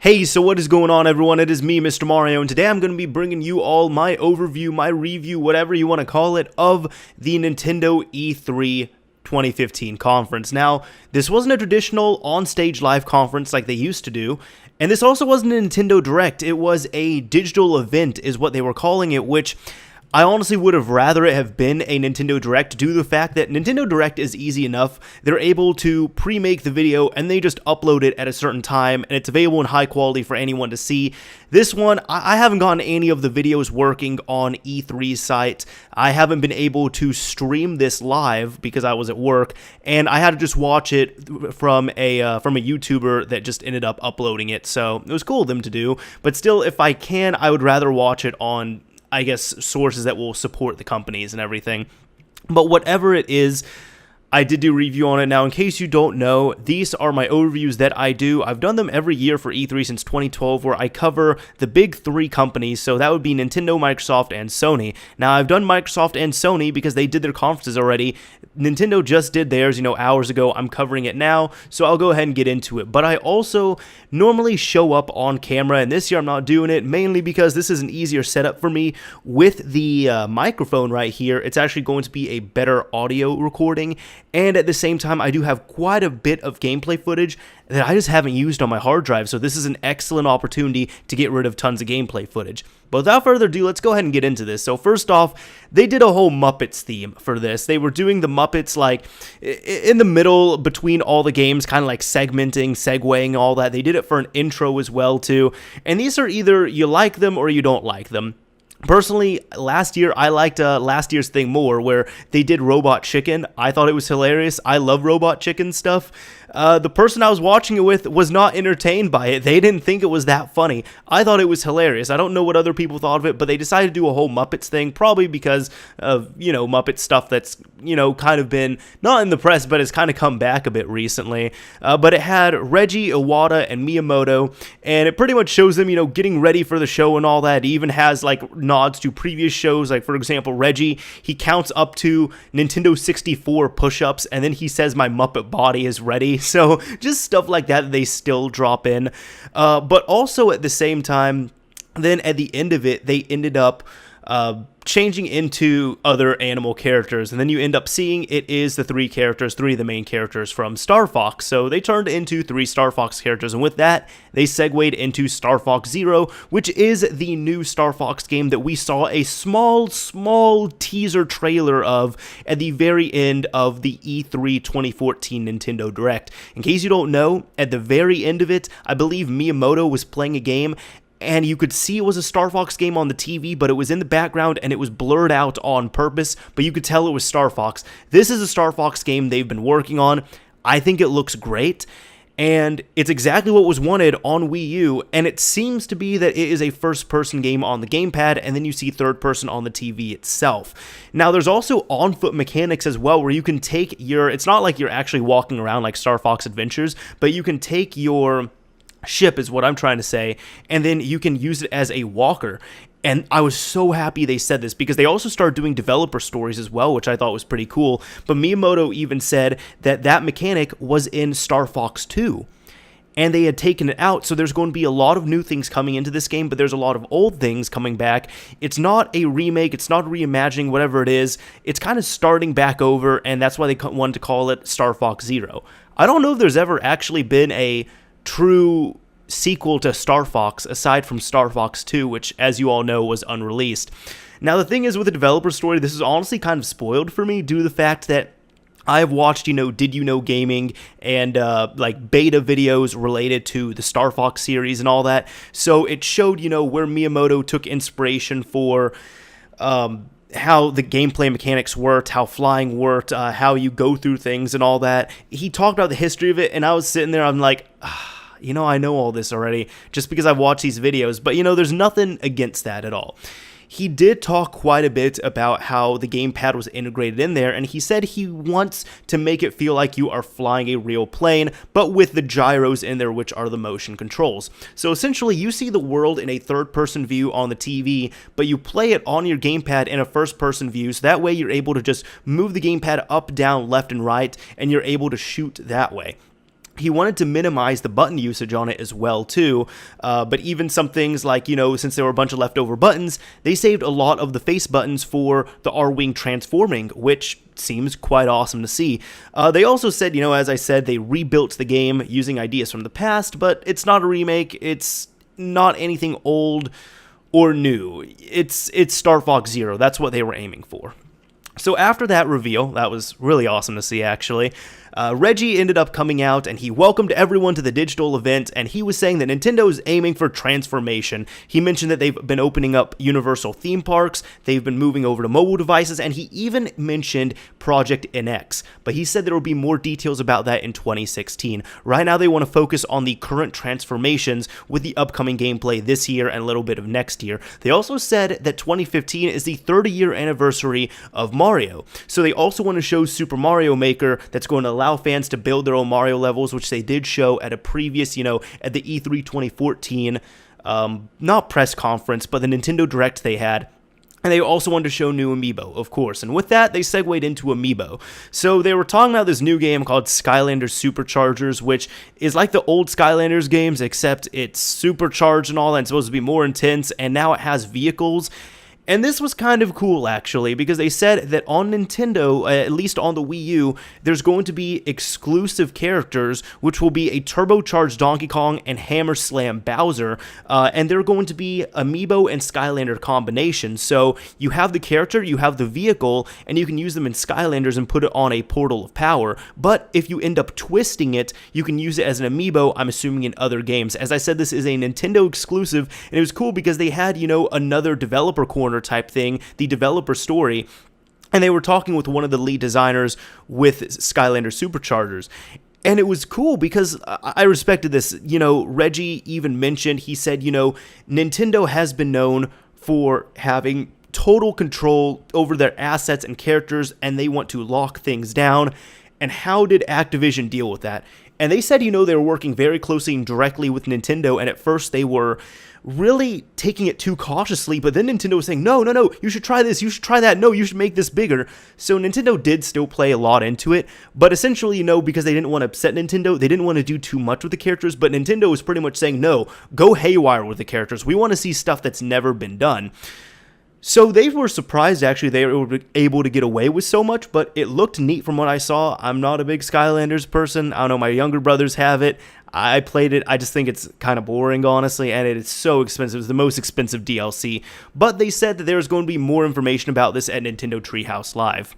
Hey, so what is going on, everyone? It is me, Mr. Mario, and today I'm going to be bringing you all my overview, my review, whatever you want to call it, of the Nintendo E3 2015 conference. Now, this wasn't a traditional on-stage live conference like they used to do, and this also wasn't a Nintendo Direct. It was a digital event, is what they were calling it, which I honestly would have rather it have been a Nintendo Direct due to the fact that Nintendo Direct is easy enough. They're able to pre-make the video and they just upload it at a certain time and it's available in high quality for anyone to see. This one, I haven't gotten any of the videos working on E3's site. I haven't been able to stream this live because I was at work, and I had to just watch it from a YouTuber that just ended up uploading it. So it was cool of them to do, but still, if I can, I would rather watch it on, I guess, sources that will support the companies and everything. But whatever it is, I did do a review on it. Now, in case you don't know, these are my overviews that I do. I've done them every year for E3 since 2012, where I cover the big three companies. So that would be Nintendo, Microsoft, and Sony. Now, I've done Microsoft and Sony because they did their conferences already. Nintendo just did theirs, hours ago. I'm covering it now, so I'll go ahead and get into it. But I also normally show up on camera, and this year I'm not doing it, mainly because this is an easier setup for me. With the microphone right here, it's actually going to be a better audio recording. And at the same time, I do have quite a bit of gameplay footage that I just haven't used on my hard drive, so this is an excellent opportunity to get rid of tons of gameplay footage. But without further ado, let's go ahead and get into this. So first off, they did a whole Muppets theme for this. They were doing the Muppets like in the middle between all the games, kind of like segmenting, segueing, all that. They did it for an intro as well too. And these are either you like them or you don't like them. Personally, last year, I liked last year's thing more, where they did Robot Chicken. I thought it was hilarious. I love Robot Chicken stuff. The person I was watching it with was not entertained by it. They didn't think it was that funny. I thought it was hilarious. I don't know what other people thought of it, but they decided to do a whole Muppets thing, probably because of, Muppet stuff that's, kind of been, not in the press, but has kind of come back a bit recently. But it had Reggie, Iwata, and Miyamoto, and it pretty much shows them, getting ready for the show and all that. It even has, like, nods to previous shows. Like, for example, Reggie, he counts up to Nintendo 64 push-ups, and then he says, "My Muppet body is ready." So just stuff like that they still drop in. But also at the same time, then at the end of it, they ended up changing into other animal characters, and then you end up seeing it is the three of the main characters from Star Fox. So they turned into three Star Fox characters, and with that, they segued into Star Fox Zero, which is the new Star Fox game that we saw a small teaser trailer of at the very end of the E3 2014 Nintendo Direct. In case you don't know, at the very end of it, I believe Miyamoto was playing a game, and you could see it was a Star Fox game on the TV, but it was in the background and it was blurred out on purpose, but you could tell it was Star Fox. This is a Star Fox game they've been working on. I think it looks great, and it's exactly what was wanted on Wii U, and it seems to be that it is a first-person game on the gamepad, and then you see third-person on the TV itself. Now, there's also on-foot mechanics as well, where you can take your... It's not like you're actually walking around like Star Fox Adventures, but you can take your ship, is what I'm trying to say, and then you can use it as a walker. And I was so happy they said this, because they also started doing developer stories as well, which I thought was pretty cool. But Miyamoto even said that that mechanic was in Star Fox 2, and they had taken it out. So there's going to be a lot of new things coming into this game, but there's a lot of old things coming back. It's not a remake, it's not reimagining, whatever it is. It's kind of starting back over, and that's why they wanted to call it Star Fox Zero. I don't know if there's ever actually been a true sequel to Star Fox aside from Star Fox 2, which, as you all know, was unreleased. Now, the thing is, with the developer story, this is honestly kind of spoiled for me due to the fact that I've watched, Did You Know Gaming and, like, beta videos related to the Star Fox series and all that. So it showed, where Miyamoto took inspiration for, how the gameplay mechanics worked, how flying worked, how you go through things and all that. He talked about the history of it, and I was sitting there, I'm like, I know all this already, just because I've watched these videos, but, there's nothing against that at all. He did talk quite a bit about how the gamepad was integrated in there, and he said he wants to make it feel like you are flying a real plane, but with the gyros in there, which are the motion controls. So essentially, you see the world in a third-person view on the TV, but you play it on your gamepad in a first-person view, so that way you're able to just move the gamepad up, down, left, and right, and you're able to shoot that way. he wanted to minimize the button usage on it as well too, but even some things like, since there were a bunch of leftover buttons, they saved a lot of the face buttons for the R-Wing transforming, which seems quite awesome to see. They also said, as I said, they rebuilt the game using ideas from the past, but it's not a remake, it's not anything old or new, it's Star Fox Zero, that's what they were aiming for. So after that reveal, that was really awesome to see actually, Reggie ended up coming out and he welcomed everyone to the digital event, and he was saying that Nintendo is aiming for transformation. He mentioned that they've been opening up Universal theme parks, they've been moving over to mobile devices, and he even mentioned Project NX, but he said there will be more details about that in 2016. Right now they want to focus on the current transformations with the upcoming gameplay this year and a little bit of next year. They also said that 2015 is the 30-year anniversary of Mario, so they also want to show Super Mario Maker that's going to allow fans to build their own Mario levels, which they did show at a previous, at the E3 2014, not press conference, but the Nintendo Direct they had. And they also wanted to show new Amiibo, of course. And with that, they segued into Amiibo. So they were talking about this new game called Skylanders Superchargers, which is like the old Skylanders games, except it's supercharged and all that, and it's supposed to be more intense, and now it has vehicles. And this was kind of cool, actually, because they said that on Nintendo, at least on the Wii U, there's going to be exclusive characters, which will be a turbocharged Donkey Kong and Hammer Slam Bowser, and they're going to be Amiibo and Skylander combinations. So you have the character, you have the vehicle, and you can use them in Skylanders and put it on a Portal of Power. But if you end up twisting it, you can use it as an Amiibo, I'm assuming, in other games. As I said, this is a Nintendo exclusive, and it was cool because they had, another developer corner type thing, the developer story, and they were talking with one of the lead designers with Skylander Superchargers. And it was cool because I respected this. Reggie even mentioned, he said, Nintendo has been known for having total control over their assets and characters, and they want to lock things down. And how did Activision deal with that? And they said, they were working very closely and directly with Nintendo, and at first they were really taking it too cautiously, but then Nintendo was saying, no, you should try this, you should try that, no, you should make this bigger. So Nintendo did still play a lot into it, but essentially, because they didn't want to upset Nintendo, they didn't want to do too much with the characters, but Nintendo was pretty much saying, no, go haywire with the characters, we want to see stuff that's never been done. So they were surprised, actually, they were able to get away with so much, but it looked neat from what I saw. I'm not a big Skylanders person. I don't know, my younger brothers have it. I played it. I just think it's kind of boring, honestly, and it is so expensive. It's the most expensive DLC. But they said that there's going to be more information about this at Nintendo Treehouse Live.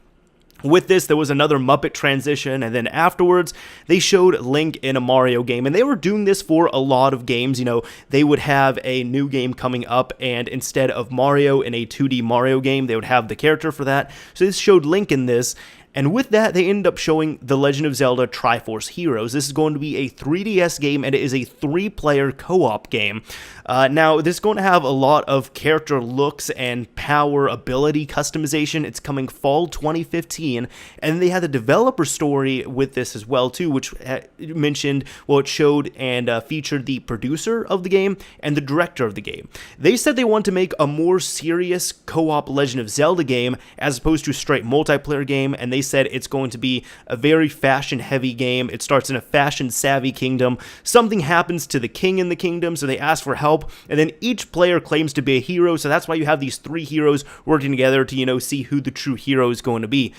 With this, there was another Muppet transition, and then afterwards, they showed Link in a Mario game, and they were doing this for a lot of games. They would have a new game coming up, and instead of Mario in a 2D Mario game, they would have the character for that. So this showed Link in this, and with that, they ended up showing The Legend of Zelda Triforce Heroes. This is going to be a 3DS game, and it is a 3-player co-op game. Now, this is going to have a lot of character looks and power ability customization. It's coming fall 2015, and they had the developer story with this as well, too, which mentioned, it showed and featured the producer of the game and the director of the game. They said they want to make a more serious co-op Legend of Zelda game as opposed to a straight multiplayer game, and they said it's going to be a very fashion-heavy game. It starts in a fashion-savvy kingdom. Something happens to the king in the kingdom, so they ask for help, and then each player claims to be a hero, so that's why you have these 3 heroes working together to, see who the true hero is going to be.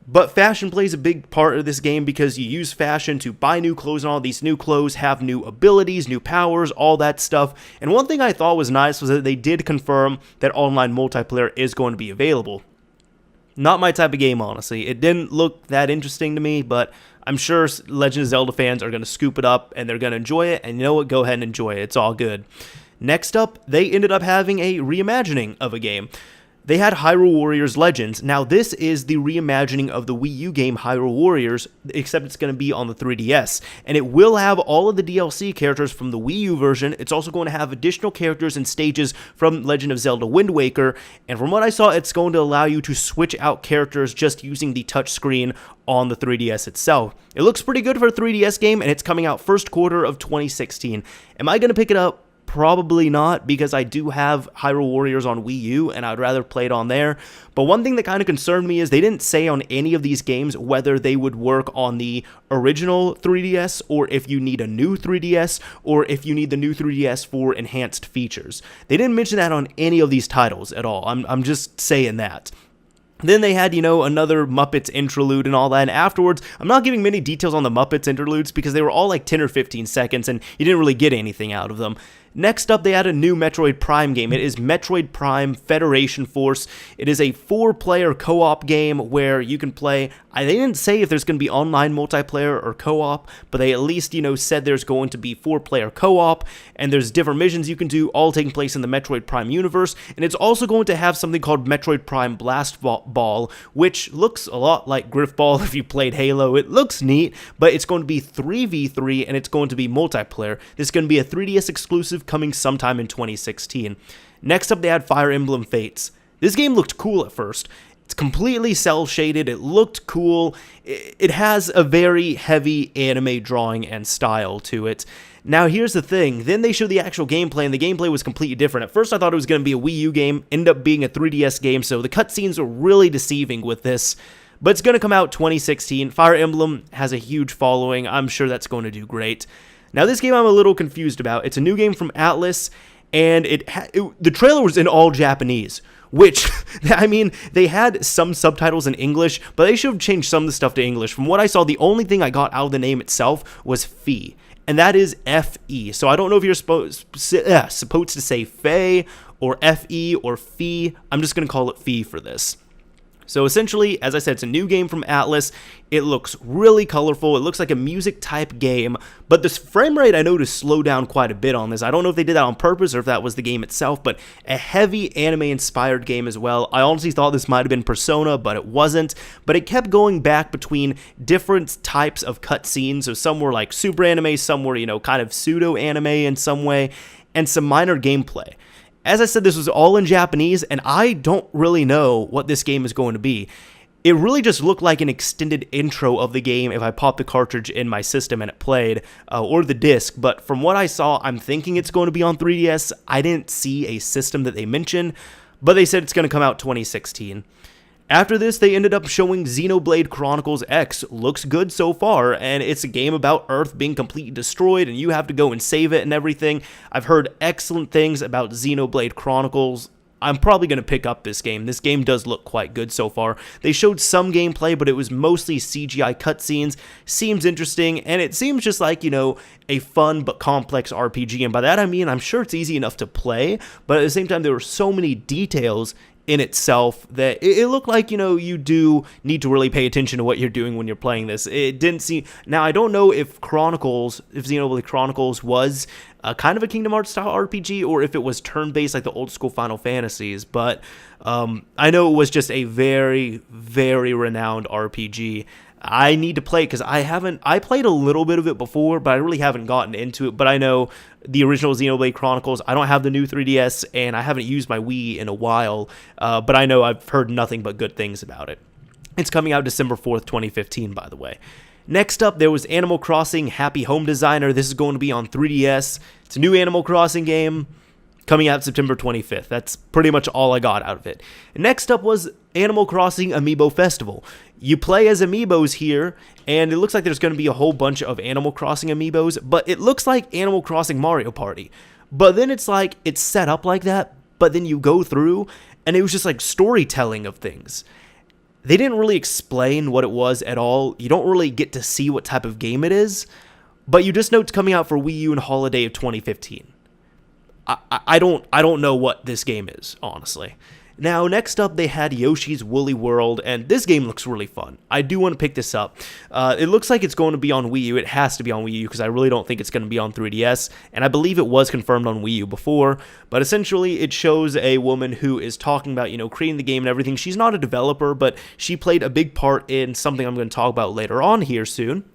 But fashion plays a big part of this game because you use fashion to buy new clothes, and all these new clothes have new abilities, new powers, all that stuff. And one thing I thought was nice was that they did confirm that online multiplayer is going to be available. Not my type of game, honestly. It didn't look that interesting to me, but I'm sure Legend of Zelda fans are going to scoop it up, and they're going to enjoy it, and you know what? Go ahead and enjoy it. It's all good. Next up, they ended up having a reimagining of a game. They had Hyrule Warriors Legends. Now, this is the reimagining of the Wii U game Hyrule Warriors, except it's going to be on the 3DS. And it will have all of the DLC characters from the Wii U version. It's also going to have additional characters and stages from Legend of Zelda Wind Waker. And from what I saw, it's going to allow you to switch out characters just using the touchscreen on the 3DS itself. It looks pretty good for a 3DS game, and it's coming out first quarter of 2016. Am I going to pick it up? probably not, because I do have Hyrule Warriors on Wii U, and I'd rather play it on there. But one thing that kind of concerned me is they didn't say on any of these games whether they would work on the original 3DS, or if you need a new 3DS, or if you need the new 3DS for enhanced features. They didn't mention that on any of these titles at all. I'm just saying that. Then they had, another Muppets interlude and all that, and afterwards, I'm not giving many details on the Muppets interludes because they were all like 10 or 15 seconds, and you didn't really get anything out of them. Next up, they had a new Metroid Prime game. It is Metroid Prime Federation Force. It is a 4-player co-op game where you can play. They didn't say if there's going to be online multiplayer or co-op, but they at least, said there's going to be 4-player co-op, and there's different missions you can do, all taking place in the Metroid Prime universe, and it's also going to have something called Metroid Prime Blast Ball, which looks a lot like Griff Ball if you played Halo. It looks neat, but it's going to be 3v3, and it's going to be multiplayer. This is going to be a 3DS exclusive coming sometime in 2016. Next up, they had Fire Emblem Fates. This game looked cool at first. It's completely cel-shaded. It looked cool. It has a very heavy anime drawing and style to it. Now, here's the thing. Then they showed the actual gameplay, and the gameplay was completely different. At first, I thought it was going to be a Wii U game. Ended up being a 3DS game, so the cutscenes were really deceiving with this. But it's going to come out 2016. Fire Emblem has a huge following. I'm sure that's going to do great. Now, this game I'm a little confused about. It's a new game from Atlas, and the trailer was in all Japanese, which, they had some subtitles in English, but they should have changed some of the stuff to English. From what I saw, the only thing I got out of the name itself was Fee, and that is F-E. So I don't know if you're supposed to say Fey or F-E or Fee. I'm just going to call it Fee for this. So essentially, as I said, it's a new game from Atlas. It looks really colorful. It looks like a music-type game, but this frame rate I noticed slowed down quite a bit on this. I don't know if they did that on purpose or if that was the game itself, but a heavy anime-inspired game as well. I honestly thought this might have been Persona, but it wasn't. But it kept going back between different types of cutscenes. So some were like super anime, some were, kind of pseudo-anime in some way, and some minor gameplay. As I said, this was all in Japanese, and I don't really know what this game is going to be. It really just looked like an extended intro of the game if I popped the cartridge in my system and it played, or the disc, but from what I saw, I'm thinking it's going to be on 3DS. I didn't see a system that they mentioned, but they said it's going to come out 2016. After this, they ended up showing Xenoblade Chronicles X. Looks good so far, and it's a game about Earth being completely destroyed, and you have to go and save it and everything. I've heard excellent things about Xenoblade Chronicles. I'm probably going to pick up this game. This game does look quite good so far. They showed some gameplay, but it was mostly CGI cutscenes. Seems interesting, and it seems just like, a fun but complex RPG. And by that I mean, I'm sure it's easy enough to play, but at the same time, there were so many details in itself that it looked like, you do need to really pay attention to what you're doing when you're playing this. It didn't seem... Now, I don't know if Xenoblade Chronicles was kind of a Kingdom Hearts style RPG, or if it was turn-based like the old school Final Fantasies, but I know it was just a very, very renowned RPG. I need to play it because I played a little bit of it before, but I really haven't gotten into it. But I know the original Xenoblade Chronicles. I don't have the new 3DS, and I haven't used my Wii in a while, but I know I've heard nothing but good things about it. It's coming out December 4th, 2015, by the way. Next up, there was Animal Crossing Happy Home Designer. This is going to be on 3DS. It's a new Animal Crossing game coming out September 25th. That's pretty much all I got out of it. Next up was Animal Crossing Amiibo Festival. You play as amiibos here, and it looks like there's going to be a whole bunch of Animal Crossing amiibos, but it looks like Animal Crossing Mario Party. But then it's like, it's set up like that, but then you go through, and it was just like storytelling of things. They didn't really explain what it was at all. You don't really get to see what type of game it is, but you just know it's coming out for Wii U in holiday of 2015. I don't know what this game is, honestly. Now, next up, they had Yoshi's Woolly World, and this game looks really fun. I do want to pick this up. It looks like it's going to be on Wii U. It has to be on Wii U because I really don't think it's going to be on 3DS, and I believe it was confirmed on Wii U before, but essentially it shows a woman who is talking about, creating the game and everything. She's not a developer, but she played a big part in something I'm going to talk about later on here soon.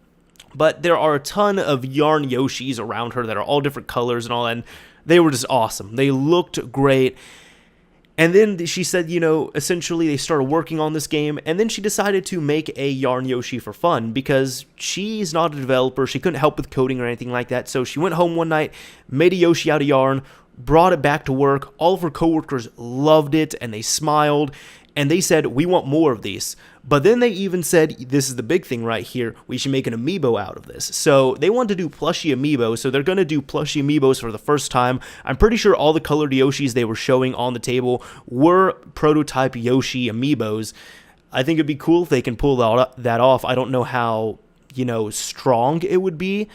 But there are a ton of yarn Yoshis around her that are all different colors and all that, and they were just awesome. They looked great. And then she said, essentially they started working on this game, and then she decided to make a Yarn Yoshi for fun because she's not a developer. She couldn't help with coding or anything like that. So she went home one night, made a Yoshi out of yarn, brought it back to work. All of her coworkers loved it, and they smiled, and they said, we want more of these. But then they even said, this is the big thing right here, we should make an amiibo out of this. So they wanted to do plushie amiibo, so they're going to do plushie amiibos for the first time. I'm pretty sure all the colored Yoshis they were showing on the table were prototype Yoshi amiibos. I think it'd be cool if they can pull that off. I don't know how, strong it would be,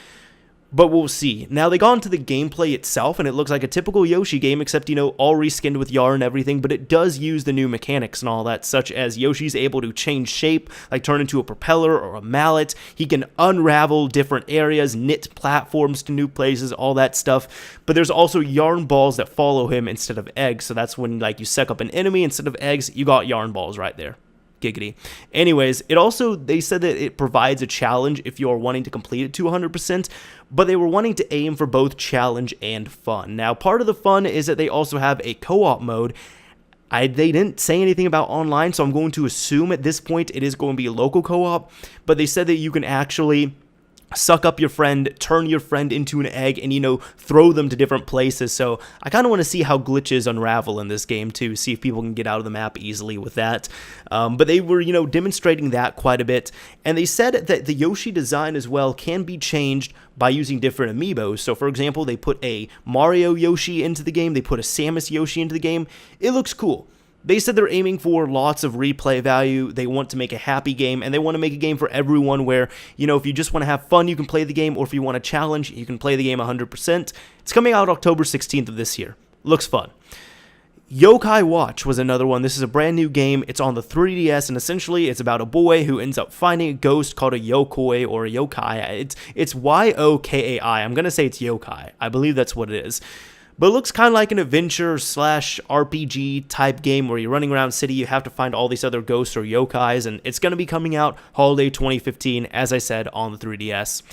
but we'll see. Now, they got into the gameplay itself, and it looks like a typical Yoshi game, except, all reskinned with yarn and everything, but it does use the new mechanics and all that, such as Yoshi's able to change shape, like turn into a propeller or a mallet. He can unravel different areas, knit platforms to new places, all that stuff. But there's also yarn balls that follow him instead of eggs, so that's when, you suck up an enemy instead of eggs, you got yarn balls right there. Giggity. Anyways, they said that it provides a challenge if you're wanting to complete it to 100%, but they were wanting to aim for both challenge and fun. Now, part of the fun is that they also have a co-op mode. They didn't say anything about online, so I'm going to assume at this point it is going to be a local co-op, but they said that you can actually suck up your friend, turn your friend into an egg, and, throw them to different places. So I kind of want to see how glitches unravel in this game, too, see if people can get out of the map easily with that. But they were, demonstrating that quite a bit. And they said that the Yoshi design as well can be changed by using different amiibos. So, for example, they put a Mario Yoshi into the game, they put a Samus Yoshi into the game. It looks cool. They said they're aiming for lots of replay value, they want to make a happy game, and they want to make a game for everyone where, if you just want to have fun, you can play the game, or if you want a challenge, you can play the game 100%. It's coming out October 16th of this year. Looks fun. Yokai Watch was another one. This is a brand new game. It's on the 3DS, and essentially it's about a boy who ends up finding a ghost called a yokoi or a yokai. It's Y-O-K-A-I. I'm going to say it's yokai. I believe that's what it is. But it looks kind of like an adventure / RPG type game where you're running around city, you have to find all these other ghosts or yokais, and it's going to be coming out holiday 2015, as I said, on the 3DS.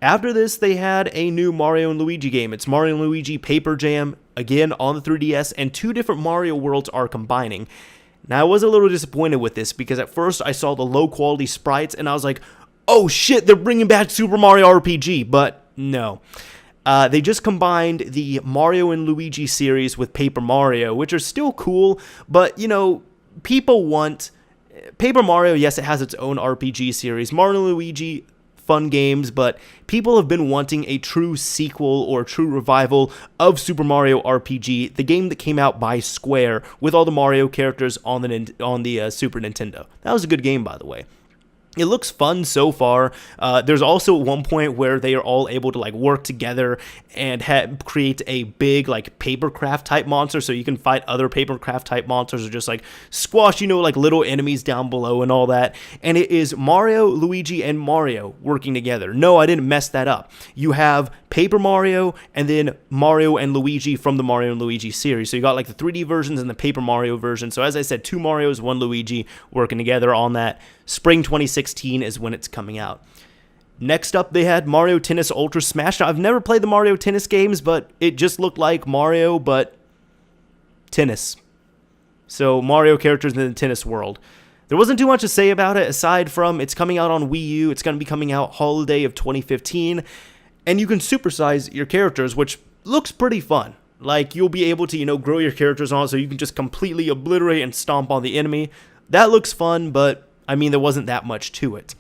After this, they had a new Mario & Luigi game. It's Mario & Luigi Paper Jam, again on the 3DS, and two different Mario worlds are combining. Now, I was a little disappointed with this because at first I saw the low-quality sprites, and I was like, oh shit, they're bringing back Super Mario RPG, but no. They just combined the Mario and Luigi series with Paper Mario, which are still cool, but, people want Paper Mario. Yes, it has its own RPG series. Mario and Luigi, fun games, but people have been wanting a true sequel or true revival of Super Mario RPG, the game that came out by Square with all the Mario characters on the Super Nintendo. That was a good game, by the way. It looks fun so far. There's also one point where they are all able to work together and create a big papercraft type monster, so you can fight other papercraft type monsters or just squash little enemies down below and all that. And it is Mario, Luigi, and Mario working together. No, I didn't mess that up. You have Paper Mario and then Mario and Luigi from the Mario and Luigi series. So you got the 3D versions and the Paper Mario version. So as I said, 2 Marios, 1 Luigi working together on that. Spring 2016 is when it's coming out. Next up, they had Mario Tennis Ultra Smash. Now, I've never played the Mario Tennis games, but it just looked like Mario, but tennis. So Mario characters in the tennis world. There wasn't too much to say about it, aside from it's coming out on Wii U. It's going to be coming out holiday of 2015. And you can supersize your characters, which looks pretty fun. You'll be able to, grow your characters on so you can just completely obliterate and stomp on the enemy. That looks fun, but there wasn't that much to it.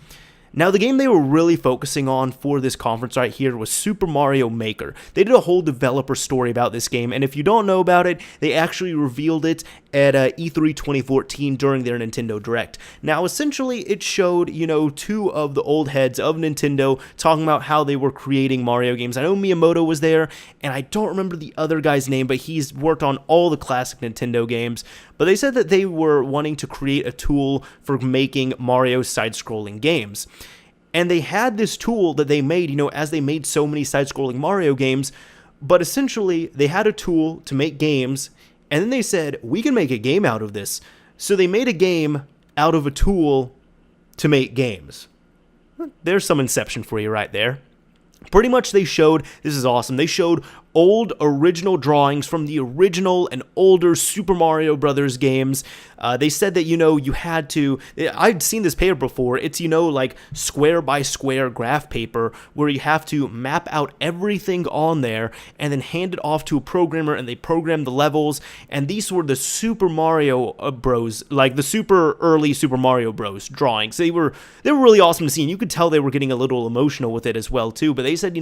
Now, the game they were really focusing on for this conference right here was Super Mario Maker. They did a whole developer story about this game, and if you don't know about it, they actually revealed it at E3 2014 during their Nintendo Direct. Now, essentially, it showed, 2 of the old heads of Nintendo talking about how they were creating Mario games. I know Miyamoto was there, and I don't remember the other guy's name, but he's worked on all the classic Nintendo games. But they said that they were wanting to create a tool for making Mario side-scrolling games. And they had this tool that they made, as they made so many side-scrolling Mario games, but essentially they had a tool to make games, and then they said, we can make a game out of this. So they made a game out of a tool to make games. There's some inception for you right there. Pretty much they showed, this is awesome, they showed old original drawings from the original and older Super Mario Brothers games. They said that, you had to, I'd seen this paper before, it's, like square by square graph paper where you have to map out everything on there and then hand it off to a programmer and they program the levels. And these were the Super Mario Bros, like the super early Super Mario Bros drawings. They were really awesome to see, and you could tell they were getting a little emotional with it as well too. But they said,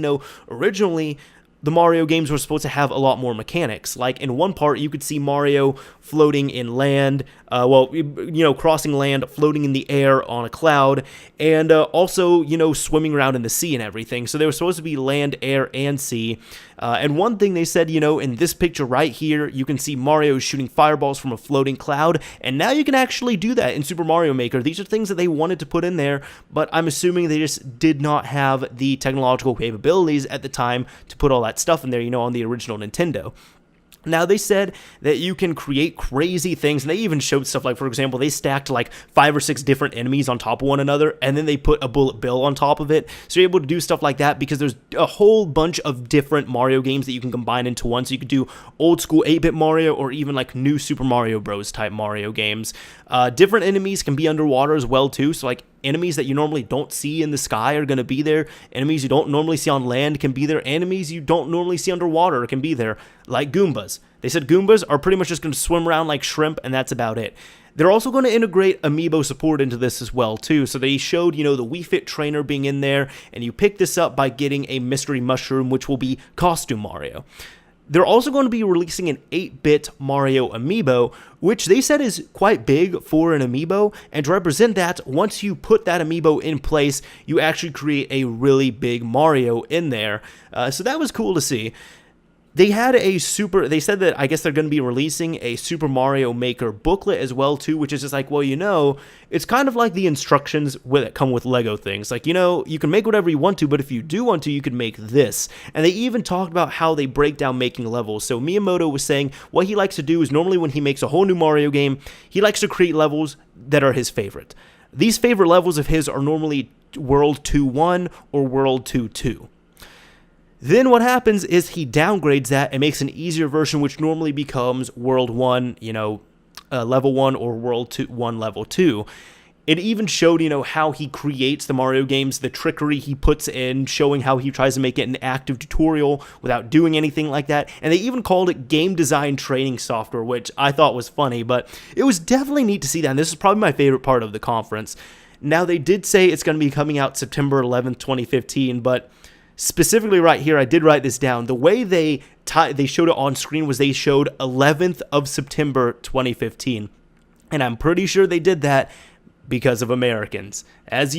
originally the Mario games were supposed to have a lot more mechanics. Like in one part, you could see Mario floating in land, crossing land, floating in the air on a cloud, and also, swimming around in the sea and everything. So they were supposed to be land, air, and sea. And one thing they said, in this picture right here, you can see Mario shooting fireballs from a floating cloud, and now you can actually do that in Super Mario Maker. These are things that they wanted to put in there, but I'm assuming they just did not have the technological capabilities at the time to put all that stuff in there, on the original Nintendo. Now, they said that you can create crazy things, and they even showed stuff like, for example, they stacked like 5 or 6 different enemies on top of one another, and then they put a Bullet Bill on top of it. So you're able to do stuff like that because there's a whole bunch of different Mario games that you can combine into one. So you could do old school 8-bit Mario or even like new Super Mario Bros. Type Mario games. Different enemies can be underwater as well too. So like enemies that you normally don't see in the sky are going to be there. Enemies you don't normally see on land can be there. Enemies you don't normally see underwater can be there, like Goombas. They said Goombas are pretty much just going to swim around like shrimp, and that's about it. They're also going to integrate amiibo support into this as well, too. So they showed, the Wii Fit trainer being in there, and you pick this up by getting a mystery mushroom, which will be Costume Mario. They're also going to be releasing an 8-bit Mario amiibo, which they said is quite big for an amiibo, and to represent that, once you put that amiibo in place, you actually create a really big Mario in there. So that was cool to see. They said that I guess they're going to be releasing a Super Mario Maker booklet as well too, which is just like, it's kind of like the instructions that come with Lego things. Like, you can make whatever you want to, but if you do want to, you can make this. And they even talked about how they break down making levels. So Miyamoto was saying what he likes to do is normally when he makes a whole new Mario game, he likes to create levels that are his favorite. These favorite levels of his are normally World 2-1 or World 2-2. Then what happens is he downgrades that and makes an easier version, which normally becomes World 1, Level 1, or World 1, Level 2. It even showed, how he creates the Mario games, the trickery he puts in, showing how he tries to make it an active tutorial without doing anything like that. And they even called it game design training software, which I thought was funny, but it was definitely neat to see that. And this is probably my favorite part of the conference. Now, they did say it's going to be coming out September 11th, 2015, but specifically right here, I did write this down. The way they showed it on screen was they showed 11th of September 2015. And I'm pretty sure they did that because of Americans. As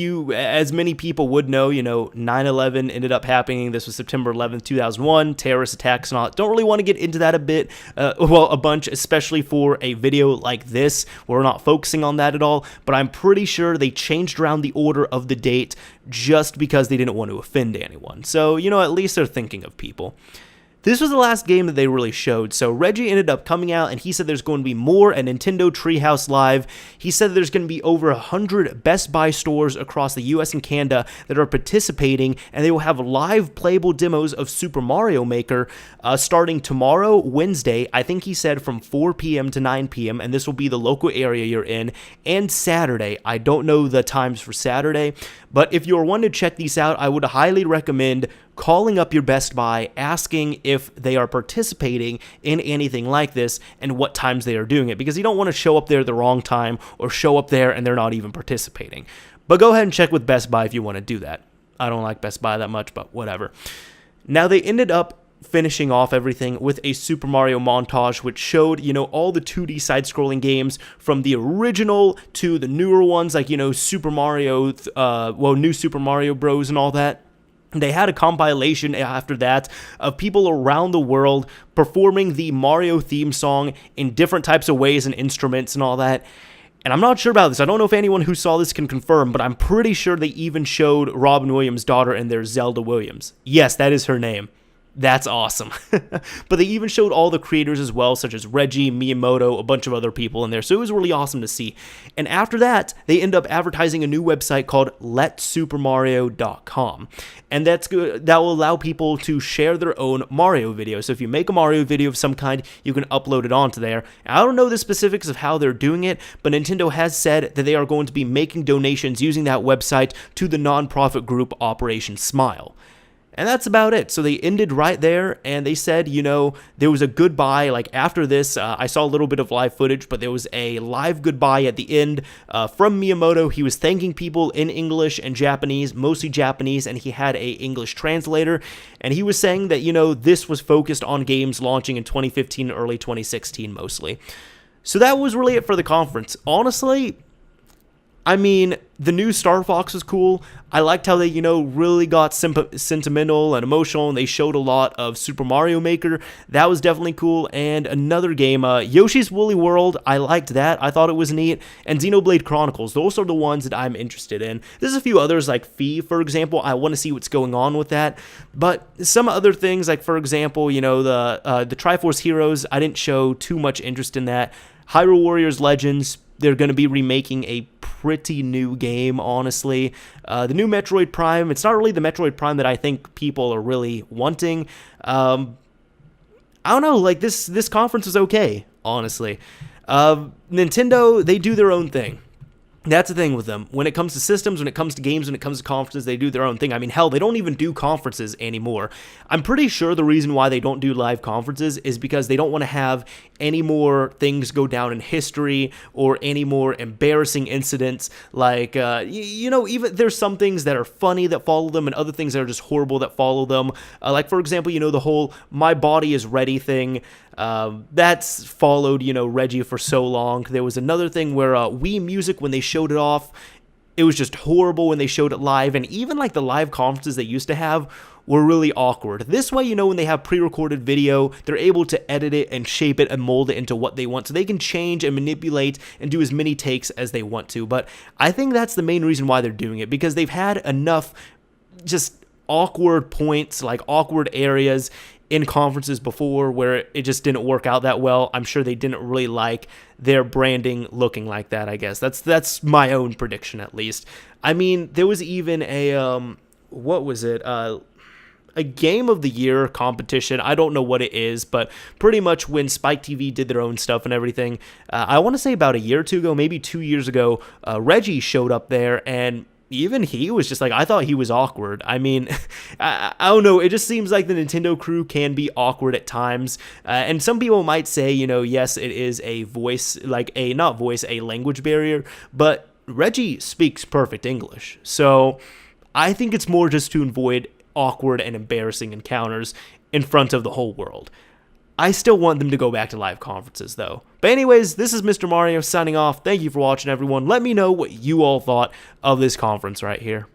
many people would know, 9/11 ended up happening. This was September 11th, 2001, terrorist attacks and all. Don't really want to get into that a bunch, especially for a video like this. We're not focusing on that at all, but I'm pretty sure they changed around the order of the date just because they didn't want to offend anyone. So, at least they're thinking of people. This was the last game that they really showed, so Reggie ended up coming out and he said there's going to be more at Nintendo Treehouse Live. He said there's going to be over 100 Best Buy stores across the US and Canada that are participating, and they will have live playable demos of Super Mario Maker starting tomorrow, Wednesday, I think he said from 4 p.m. to 9 p.m., and this will be the local area you're in, and Saturday. I don't know the times for Saturday, but if you're wanting to check these out, I would highly recommend calling up your Best Buy, asking if they are participating in anything like this and what times they are doing it, because you don't want to show up there the wrong time or show up there and they're not even participating. But go ahead and check with Best Buy if you want to do that. I don't like Best Buy that much, but whatever. Now, they ended up finishing off everything with a Super Mario montage, which showed, all the 2D side-scrolling games from the original to the newer ones, like, Super Mario, new Super Mario Bros. And all that. They had a compilation after that of people around the world performing the Mario theme song in different types of ways and instruments and all that. And I'm not sure about this. I don't know if anyone who saw this can confirm, but I'm pretty sure they even showed Robin Williams' daughter in there, Zelda Williams. Yes, that is her name. That's awesome. But they even showed all the creators as well, such as Reggie, Miyamoto, a bunch of other people in there. So it was really awesome to see. And after that, they end up advertising a new website called letsupermario.com. And that's good. That will allow people to share their own Mario videos. So if you make a Mario video of some kind, you can upload it onto there. I don't know the specifics of how they're doing it, but Nintendo has said that they are going to be making donations using that website to the nonprofit group Operation Smile. And that's about it. So they ended right there, and they said, there was a goodbye. Like, after this, I saw a little bit of live footage, but there was a live goodbye at the end from Miyamoto. He was thanking people in English and Japanese, mostly Japanese, and he had a English translator. And he was saying that, this was focused on games launching in 2015, early 2016 mostly. So that was really it for the conference. Honestly, I mean, the new Star Fox was cool. I liked how they, really got sentimental and emotional, and they showed a lot of Super Mario Maker. That was definitely cool. And another game, Yoshi's Woolly World, I liked that. I thought it was neat. And Xenoblade Chronicles, those are the ones that I'm interested in. There's a few others, like Fee, for example. I want to see what's going on with that. But some other things, like, for example, the Triforce Heroes, I didn't show too much interest in that. Hyrule Warriors Legends, they're going to be remaking a pretty new game, honestly. The new Metroid Prime, it's not really the Metroid Prime that I think people are really wanting. I don't know, like, this conference was okay, honestly. Nintendo, they do their own thing. That's the thing with them. When it comes to systems, when it comes to games, when it comes to conferences, they do their own thing. I mean, hell, they don't even do conferences anymore. I'm pretty sure the reason why they don't do live conferences is because they don't want to have any more things go down in history or any more embarrassing incidents. Like, even there's some things that are funny that follow them and other things that are just horrible that follow them. Like, for example, the whole "my body is ready" thing. That's followed, Reggie for so long. There was another thing where Wii Music, when they showed it off, it was just horrible when they showed it live. And even like the live conferences they used to have were really awkward. This way, when they have pre-recorded video, they're able to edit it and shape it and mold it into what they want. So they can change and manipulate and do as many takes as they want to. But I think that's the main reason why they're doing it, because they've had enough just awkward points, like awkward areas in conferences before where it just didn't work out that well. I'm sure they didn't really like their branding looking like that, I guess. That's my own prediction, at least. I mean, there was even a, what was it? A Game of the Year competition. I don't know what it is, but pretty much when Spike TV did their own stuff and everything, I want to say about a year or two ago, maybe 2 years ago, Reggie showed up there, and even he was just like, I thought he was awkward. I mean, I don't know. It just seems like the Nintendo crew can be awkward at times. And some people might say, yes, it is a language barrier, but Reggie speaks perfect English. So I think it's more just to avoid awkward and embarrassing encounters in front of the whole world. I still want them to go back to live conferences, though. But anyways, this is Mr. Mario signing off. Thank you for watching, everyone. Let me know what you all thought of this conference right here.